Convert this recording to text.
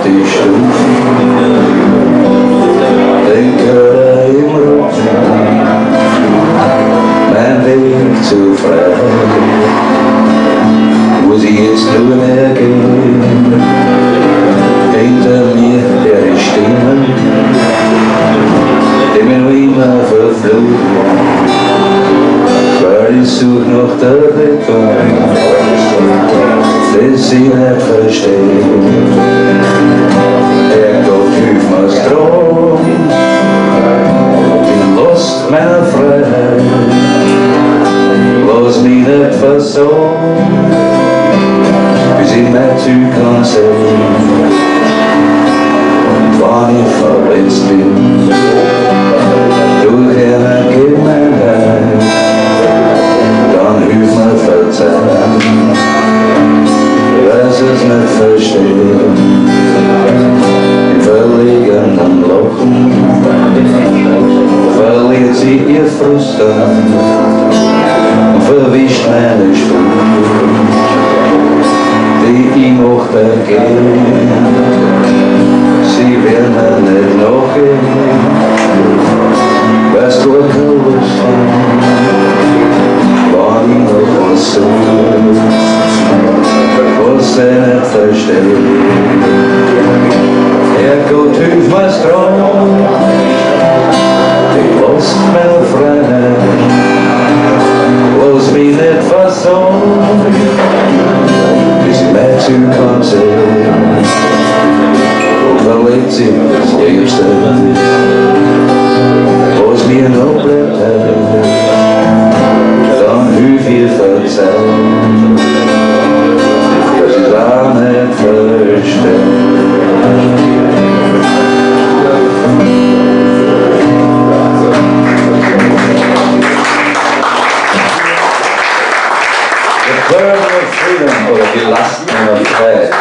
die Stufe, denk er im Rücken, mein Weg zu frei, wo sie jetzt nur mehr gehen, hinter mir der Stimmen, die mir noch immer verfluchen, weil ich such nach der Rettung, das sie nicht verstehen. Gott hilf mir's drum, in Lust meiner Freiheit, lass mich nicht versagen, bis ich mein Ziel kann sehen. Und wenn ich verletzt bin, durch eine Gemeinheit, dann hilf mir verzeihen, weiß es nicht verstehen. Im verlegenen Lachen verliert sie ihr Frust an und verwischt meine Spuren, die ich noch begehen. Sie werden mir nicht nachgehen, weil's gar keine Lust haben, wenn ich noch was suche, was sie nicht verstehen. Gott hilf mir's drum, die Lust meiner Freiheit, lass mich nicht versagen, bis ich mein Ziel kann sehen. Und verlegt sie das Liebste, was mir noch bleibt, dann hilf ihr verzeihen, dass ich's auch nicht verstehe. The burden of freedom, oder die Last meiner Freiheit.